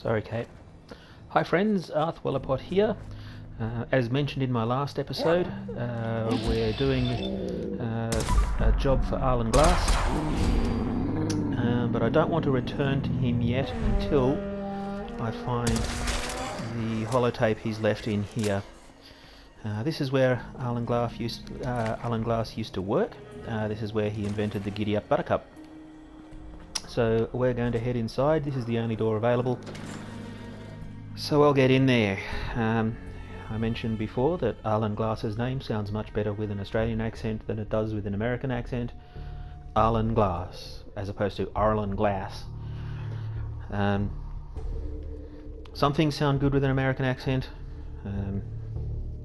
Sorry, Kate. Hi friends, Arth Wellapot here. As mentioned in my last episode, we're doing a job for Arlen Glass, but I don't want to return to him yet until I find the holotape he's left in here. This is where Arlen Glass used to work. This is where he invented the Giddy Up Buttercup. So we're going to head inside. This is the only door available. So I'll get in there. I mentioned before that Arlen Glass's name sounds much better with an Australian accent than it does with an American accent. Arlen Glass, as opposed to Arlen Glass. Some things sound good with an American accent.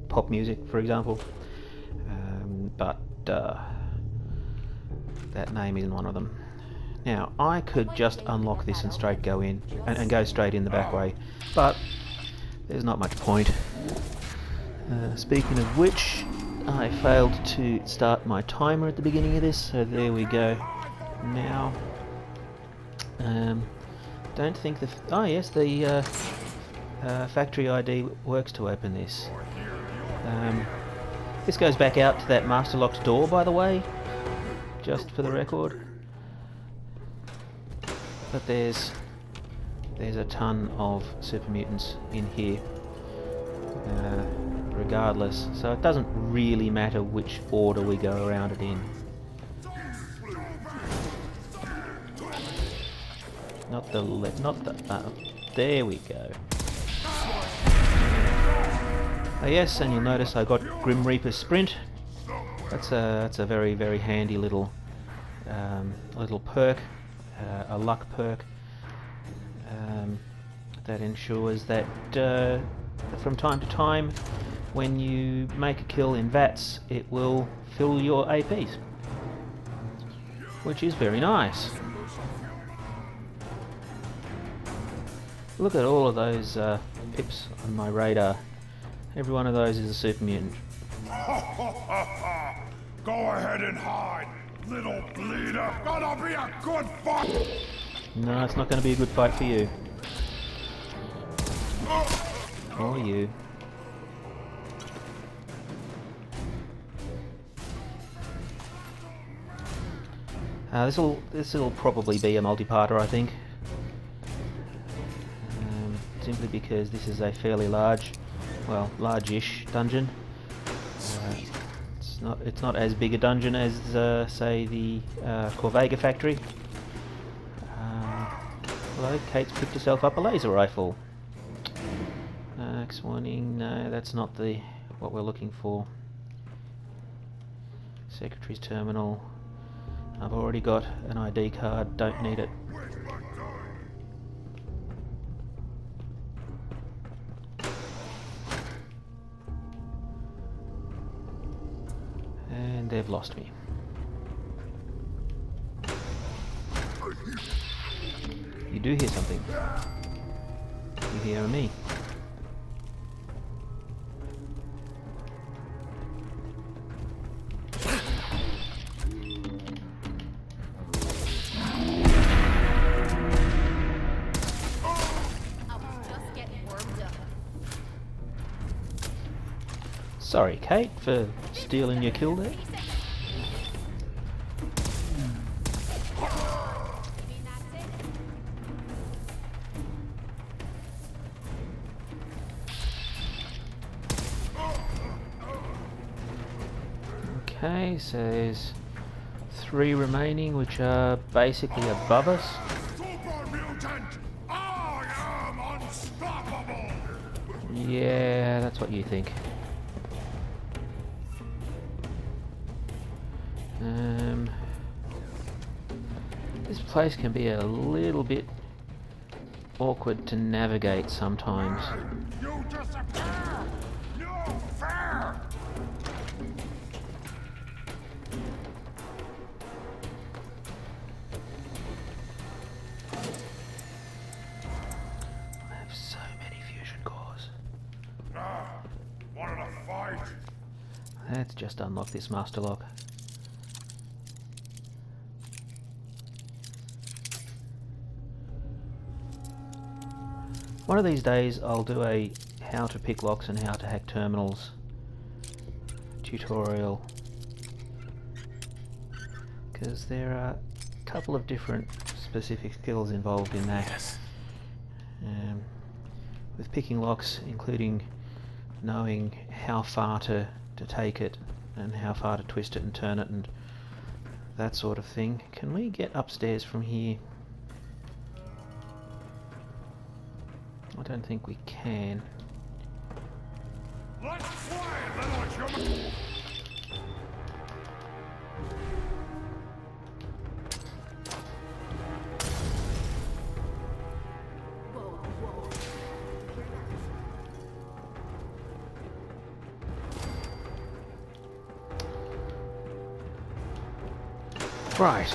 Pop music, for example. But that name isn't one of them. Now, I could just unlock this and straight go in, and go straight in the back way, but there's not much point. Speaking of which, I failed to start my timer at the beginning of this, so there we go. Now, don't think the... oh yes, the factory ID works to open this. This goes back out to that master locked door, by the way, just for the record. But there's a ton of super mutants in here, regardless, so it doesn't really matter which order we go around it in. Not the left, not the... there we go. Oh yes, and you'll notice I got Grim Reaper Sprint. That's a very, very handy little perk. A luck perk that ensures that from time to time when you make a kill in VATS it will fill your APs, which is very nice. Look at all of those pips on my radar. Every one of those is a super mutant. Go ahead and hide, little bleeder. Gonna be a good fight. No, it's not going to be a good fight for you. Or you. This'll probably be a multi-parter, I think. Simply because this is a fairly large, well, large-ish dungeon. It's not as big a dungeon as, say, the Corvega factory. Although Kate's picked herself up a laser rifle. X-warning, no, that's not what we're looking for. Secretary's terminal. I've already got an ID card, don't need it. And they've lost me. You do hear something. You hear me. Sorry, Kate, for stealing your kill there. Okay, so there's 3 remaining, which are basically above us. Super mutant! I am unstoppable! Yeah, that's what you think. This place can be a little bit awkward to navigate sometimes. You disappear! No fair! I have so many fusion cores. Wanted to fight? Let's just unlock this master lock. One of these days I'll do a how to pick locks and how to hack terminals tutorial, because there are a couple of different specific skills involved in that. Yes. With picking locks, including knowing how far to take it and how far to twist it and turn it and that sort of thing. Can we get upstairs from here? I don't think we can. Let's play, little human. Right.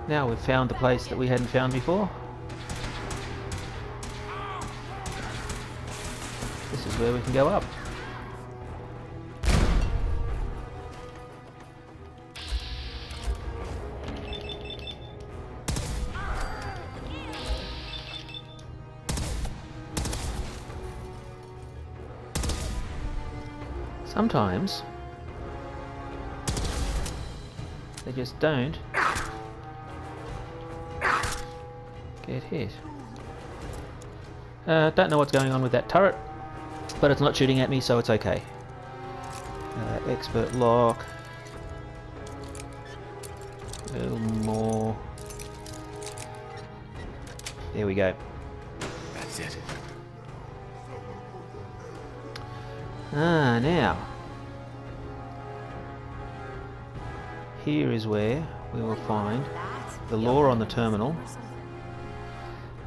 Now we've found the place that we hadn't found before. This is where we can go up. Sometimes they just don't get hit. Don't know what's going on with that turret, but it's not shooting at me, so it's okay. Expert lock. A little more. There we go. That's it. Now. Here is where we will find the lore on the terminal.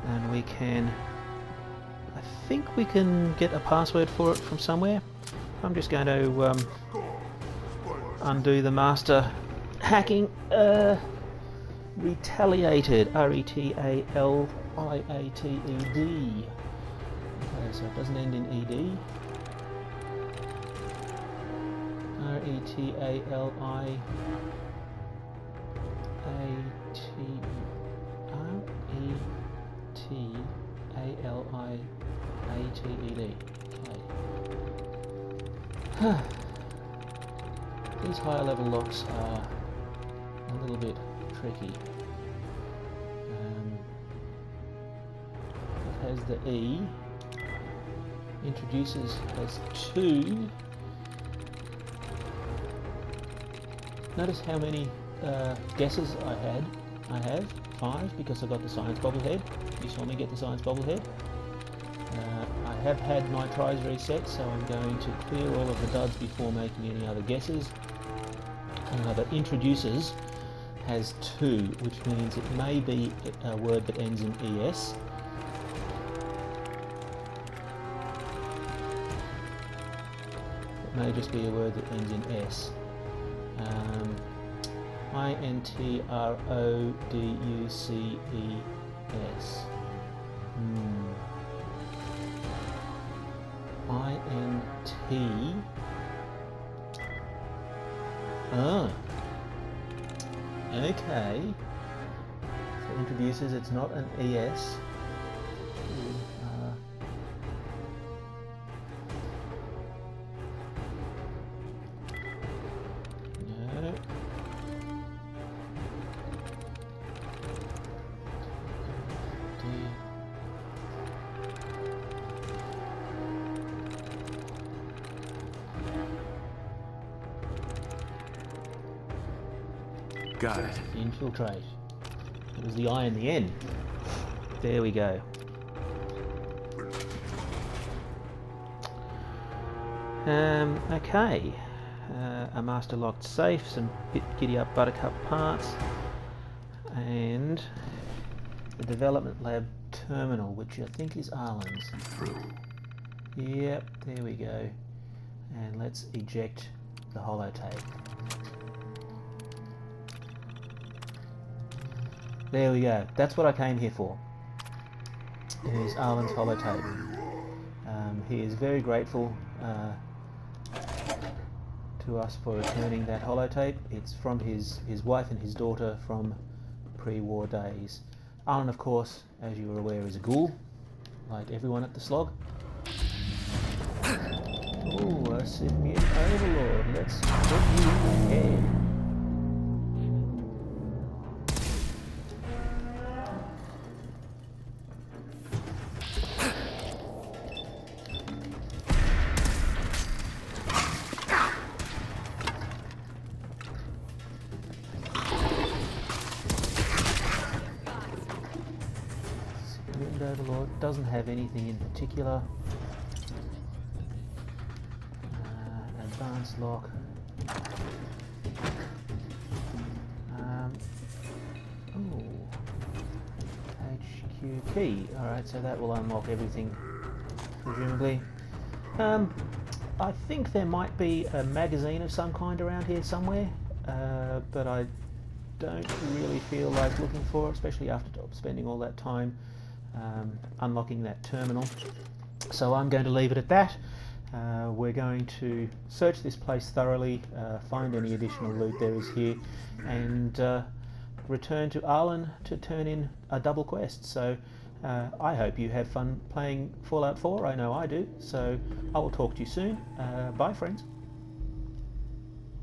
And we can... I think we can get a password for it from somewhere. I'm just going to undo the master hacking. Retaliated. R-E-T-A-L-I-A-T-E-D. Okay, so it doesn't end in E-D. R-E-T-A-L-I-A-T-E-D. Okay. These higher level locks are a little bit tricky. It has the E. Introduces has 2. Notice how many guesses I have 5 because I got the science bobblehead. You saw me get the science bobblehead. I have had my tries reset, so I'm going to clear all of the duds before making any other guesses. But introduces has 2, which means it may be a word that ends in ES. It may just be a word that ends in S. I-N-T-R-O-D-U-C-E-S. I-N-T... Ah. Okay. So introduces, it's not an ES. Got it. Infiltrate. It was the I and the N. There we go. Okay. A master locked safe, some giddy up buttercup parts, and the development lab terminal, which I think is Arlen's. Yep, there we go. And let's eject the holotape. There we go. That's what I came here for. Here's Arlen's holotape. He is very grateful to us for returning that holotape. It's from his wife and his daughter from pre-war days. Arlen, of course, as you are aware, is a ghoul. like everyone at the slog. Oh, a Simian Overlord. Let's put you in the head. Simian Overlord doesn't have anything in particular. Advanced lock. HQ key. Alright, so that will unlock everything, presumably. I think there might be a magazine of some kind around here somewhere, but I don't really feel like looking for it, especially after spending all that time unlocking that terminal. So I'm going to leave it at that. We're going to search this place thoroughly, find any additional loot there is here, and return to Arlen to turn in a double quest. So I hope you have fun playing Fallout 4. I know I do. So I will talk to you soon. Bye, friends.